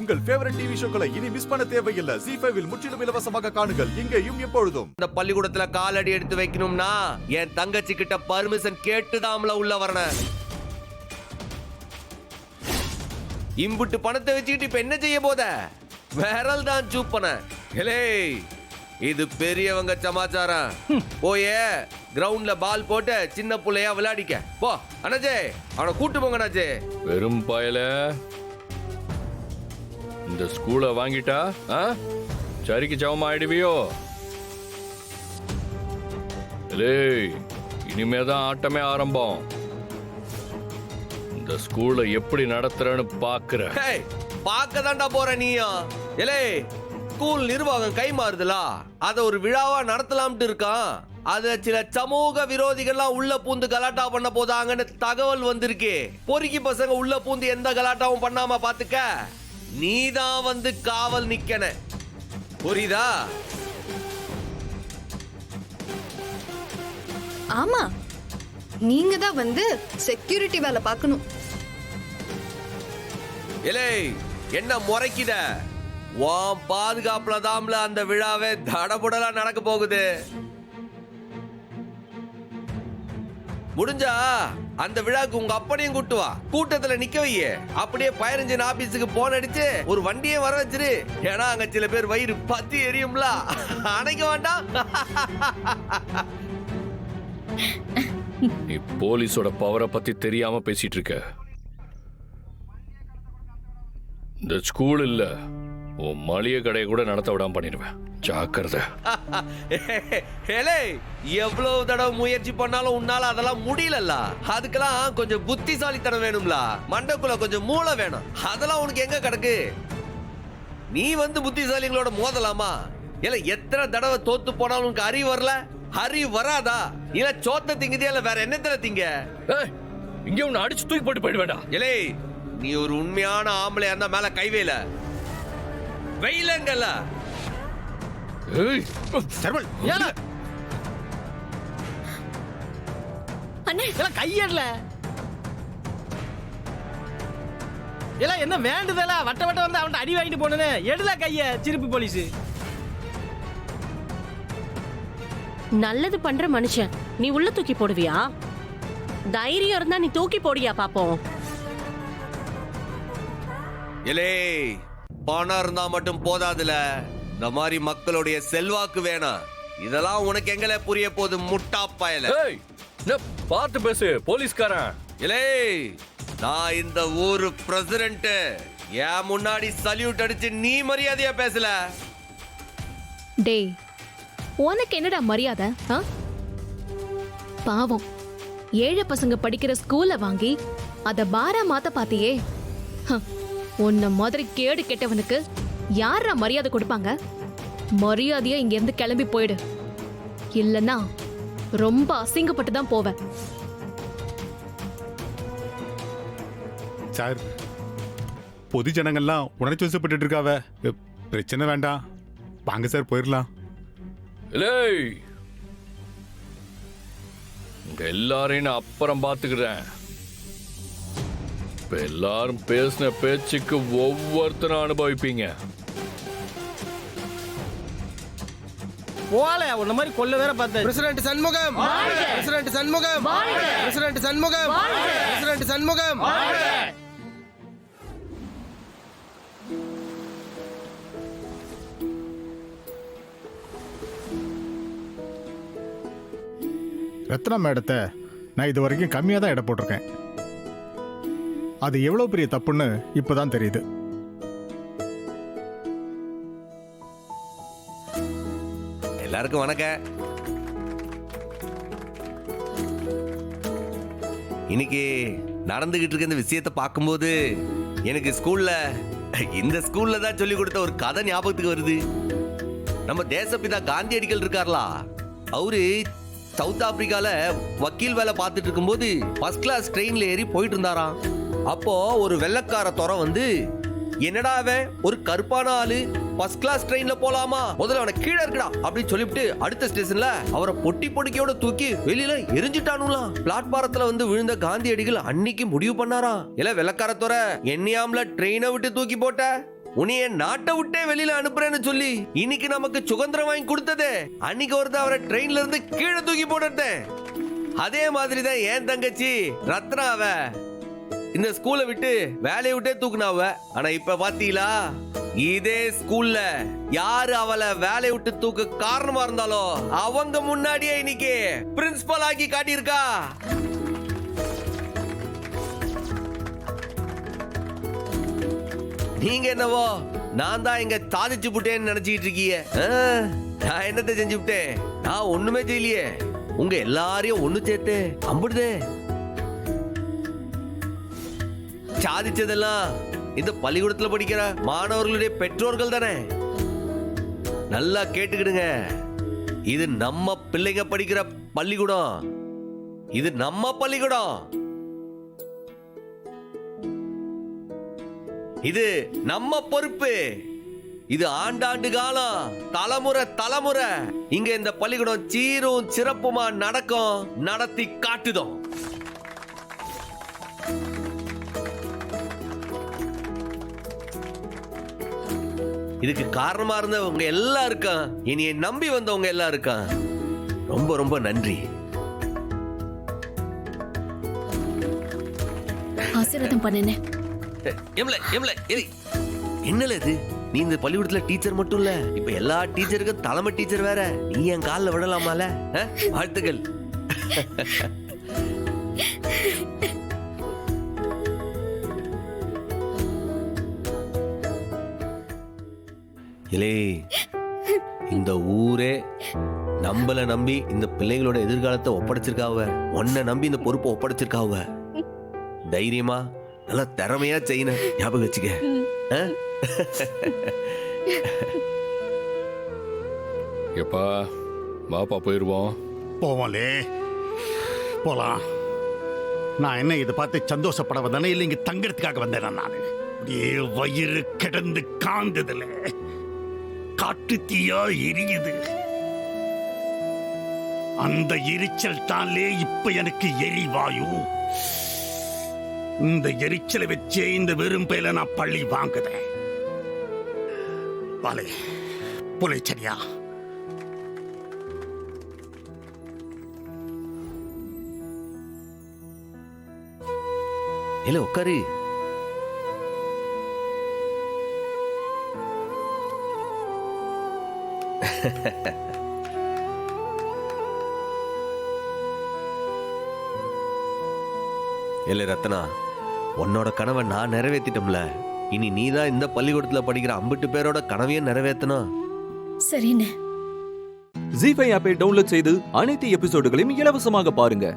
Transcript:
உங்கள் favourite TV ஷோக்களை இனி miss பண்ண தேவையில்லை. ZEE5 இல் முற்றிலும் இலவசமாக காணுங்கள், இங்கேயும் எப்பொழுதும். இந்த பள்ளிக்கூடத்துல காலடி எடுத்து வைக்கணும்னா என் தங்கச்சி கிட்ட பர்மிஷன் கேட்டுதாம்ல உள்ள வரணும். இம்புட்டு பணத்தை வச்சுக்கிட்டு இப்ப என்ன செய்ய போத? விரல் தான் சூப்பன. இது பெரியவங்க சமாச்சாரம். போயே கிரவுண்ட்ல பால் போட்டு சின்ன புள்ளையா விளையாடிக்க போ. அண்ணாச்சே அவனை கூட்டு போங்க அண்ணாச்சே. வெறும் பயல இந்த ஸ்கூலை வாங்கிட்டா சரிக்கு சவமா ஆயிடுவியோ? இனிமேதான் ஆட்டமே ஆரம்பம். இந்த ஸ்கூலை எப்படி நடத்துறன்னு பாக்குற. பாக்கதாண்டா போற நீயும். ஸ்கூல் நிர்வாகம் கை மாறுதுல, அத ஒரு விழாவா நடத்தலாம்னு இருக்கான். அத சில சமூக விரோதிகள்லாம் உள்ள பூந்து கலாட்டா பண்ண போதாங்கன்னு தகவல் வந்திருக்கு. பொறுக்கி பசங்க உள்ள பூந்து எந்த கலாட்டாவும் பண்ணாம பாத்துக்க. நீதான் வந்து காவல் நிக்கன, புரியுதா? ஆமா, நீங்க தான் வந்து செக்யூரிட்டி வேலை பார்க்கணும். என்ன முறைக்குத? உன் பாதுகாப்புல தாம்ல அந்த விழாவே தடபுடலா நடக்க போகுது. முடிஞ்சா அந்த விழாக்கு உங்க அப்பனையும் கூட்டு வா. கூட்டத்துல நிக்க வையே. அப்படியே பயரஞ்சன் ஆபீஸுக்கு போன் அடிச்சு ஒரு வண்டியே வர வச்சிரு. ஏன்னா அங்க சில பேர் வயிறு பத்தி எரியும்ல, அணைக்க வேண்டாம். நீ போலீஸோட பவரை பத்தி தெரியாம பேசிட்டு இருக்க. இந்த ஸ்கூல் இல்ல, உன் மளிகை கடையை கூட நடத்த விடாம பண்ணிடுவேன். ஜாக்கிரதை. எவ்வளவு தடவை முயற்சி பண்ணாலும் உன்னால அதெல்லாம் முடியலல்ல. அதுக்கெல்லாம் கொஞ்சம் புத்திசாலித்தனம் வேணும்ல. மண்டக்குள்ள கொஞ்சம் மூளை வேணும். அதெல்லாம் உனக்கு எங்க கிடக்கு? நீ வந்து புத்திசாலிகளோட மோதலாமா? எத்தனை தடவை தோத்து போனாலும் உனக்கு அறிவு வரல? அறிவு வராதா? இல்ல சோத்த திங்குதே, இல்ல வேற என்னத்துல திங்க? இங்க உன்னை அடிச்சு தூக்கி போட்டு போயிட வேண்டாம். நீ ஒரு உண்மையான ஆம்பளை அந்த மேல கைவேல வெயிலங்கல்ல. கையடல என்ன வேண்டுதல வட்ட வட்ட வந்து அவன் அடி வாங்கிட்டு போனே. எடுல கைய சிரிப்பு போலீஸ். நல்லது பண்ற மனுஷன் நீ உள்ள தூக்கி போடுவியா? தைரியம் இருந்தா நீ தூக்கி போடியா பாப்போம். பணம் இருந்தா மட்டும் போதாதுல, இந்த மாதிரி மக்களுடைய செல்வாக்கு வேணும். இதெல்லாம் உனக்கு எங்களே புரிய போது முட்டா பயல. பார்த்து பேசு போலீஸ்காரன். நான் இந்த ஊரு பிரசிடென்ட். என் முன்னாடி சல்யூட் அடிச்சு நீ மரியாதையா பேசல. டேய், உனக்கு என்னடா மரியாதை? பாவம் ஏழை பசங்க படிக்கிற ஸ்கூல்ல வாங்கி அத பாரா மாத்த பாத்தியே. உன்ன மாதிரி கேடு கெட்டவனுக்கு யாரா மரியாதை கொடுப்பாங்க? மரியாதையா இங்க இருந்து கிளம்பி போயிடு, இல்லன்னா ரொம்ப அசிங்கப்பட்டு தான் போவேன். சார், பொது ஜனங்கள்லாம் உணர்ச்சி வசப்பட்டு இருக்காவ. பிரச்சனை வேண்டாம், வாங்க சார் போயிடலாம். உங்க எல்லாரையும் நான் அப்புறம் பாத்துக்கிறேன். இப்ப எல்லாரும் பேசின பேச்சுக்கு ஒவ்வொருத்தரும் அனுபவிப்பீங்க. போல உன்ன மாதிரி கொல்ல வேற பார்த்தேன். President Shanmugam, president Shanmugam, president Shanmugam, president Shanmugam. Ratna மேடத்தை நான் இது வரைக்கும் கம்மியாக தான் இடம் போட்டிருக்கேன். அது எவ்வளோ பெரிய தப்புன்னு இப்போதான் தெரியுது. எல்லாருக்கும் வணக்கம். இன்னைக்கு நடந்துகிட்டு இருக்க இந்த விஷயத்தை பார்க்கும்போது எனக்கு இந்த ஸ்கூல்ல தான் சொல்லி கொடுத்த ஒரு கதை ஞாபகத்துக்கு வருது. நம்ம தேசப்பிதா காந்தியடிகள் இருக்கார்லா, அவரு சவுத் ஆப்பிரிக்கால வக்கீல் வேலை பார்த்துட்டு இருக்கும்போது ஃபர்ஸ்ட் கிளாஸ் ட்ரெயின்ல ஏறி போயிட்டு இருந்தாராம். அப்போ ஒரு வெள்ளக்கார துறை வந்து, என்னடா அவன் ஒரு கருப்பான ஆளு ஃபர்ஸ்ட் கிளாஸ் ட்ரெயின்ல போலாமா, முதல்ல அவனை கீழே இருக்கடா அப்படின்னு சொல்லிவிட்டு அடுத்த ஸ்டேஷன்ல அவரை பொட்டி பொடிக்கையோட தூக்கி வெளியில எரிஞ்சிட்டானுலாம். பிளாட்பாரத்துல வந்து விழுந்த காந்தியடிகள் அன்னைக்கு முடிவு பண்ணாராம், இல்ல வெள்ளக்காரத்தோர என்னையாம்ல ட்ரெயினை விட்டு தூக்கி போட்ட, உன்னைய நாட்டை விட்டே வெளியில அனுப்புறேன்னு சொல்லி இன்னைக்கு நமக்கு சுதந்திரம் வாங்கி கொடுத்தது அன்னைக்கு ஒருத்தர் அவரை ட்ரெயின்ல இருந்து கீழே தூக்கி போட்டுட்டேன். அதே மாதிரிதான் என் தங்கச்சி ரத்னாவ இந்த ஸ்கூலை விட்டு வேலையை விட்டே தூக்குனாவ. ஆனா இப்ப பாத்தீங்களா, இதே ஸ்கூல்ல யாரு அவளை வேலையை விட்டு தூக்க காரணமா இருந்தாலோ அவங்க முன்னாடியே இன்னைக்கு பிரின்சிபல் ஆக்கி காட்டியிருக்கா. நீங்க என்னவோ நான் தான் இங்க சாதிச்சு விட்டேன்னு நினைச்சிட்டு இருக்கீங்க. நான் என்னத்தை செஞ்சு விட்டேன்? நான் ஒண்ணுமே செய்யலையே. உங்க எல்லாரையும் ஒண்ணு சேர்த்து அம்பிடுதே. சாதிச்சதெல்லாம் இந்த பள்ளிக்கூடத்துல படிக்கிற மாணவர்களுடைய பெற்றோர்கள் தானே. நல்லா கேட்டுக்கிடுங்க, இது நம்ம பிள்ளைங்க படிக்கிற பள்ளிக்கூடம். இது நம்ம பள்ளிக்கூடம். இது நம்ம பொறுப்பு. இது ஆண்டாண்டு காலம், தலைமுறை தலைமுறை இங்க இந்த பள்ளிக்கூடம் சீரும் சிறப்புமா நடக்கும், நடத்தி காட்டுதோம். இதுக்கு காரணமா இருந்தவங்க எல்லாம் இருக்கான், என்னைய நம்பி வந்தவங்க எல்லாம் இருக்கான். ரொம்ப ரொம்ப நன்றி. ஆசீர்வாதம் பண்ணுனே. என்னல இது? நீ இந்த பள்ளிக்கூடத்துல டீச்சர் மட்டும் இல்ல, இப்ப எல்லா டீச்சருக்கும் தலைமை டீச்சர் வேற. நீ என் காலில் விடலாமால? வாழ்த்துக்கள். இலே, இந்த ஊரே நம்மள நம்பி இந்த பிள்ளைங்களோட எதிர்காலத்தை ஒப்படைச்சிருக்காவ. உன்னை நம்பி இந்த பொறுப்பை ஒப்படைச்சிருக்காவ. தைரியமா நல்லா திறமையா செய்யணும், ஞாபகம் வச்சுக்க. எப்பா வாப்பா போயிருவோம். போவோம்லே, போலாம். நான் என்ன இதை பார்த்து சந்தோஷப்பட வந்தேனே, இல்லை இங்க தங்கறதுக்காக வந்தேன். நான் அப்படியே வயிறு கிடந்து காந்ததுல காட்டு தீயா எரியுது. அந்த எரிச்சல் தான்லே இப்ப எனக்கு எரிவாயு. இந்த எரிச்சலை வச்சே இந்த வெறும் பயில நான் பள்ளி வாங்குதேன். வாலே புலை, சரியா? இல்ல உட்காரு. இல்ல ரத்னா, உன்னோட கனவை நான் நிறைவேற்றிட்டோம்ல. இனி நீதான் இந்த பள்ளிக்கூடத்துல படிக்கிற 50 பேரோட கனவையும் நிறைவேற்றணும். சரிண்ணே. ஜீ5 ஆப்பை டவுன்லோட் செய்து அனைத்து எபிசோடுகளையும் இலவசமாக பாருங்க.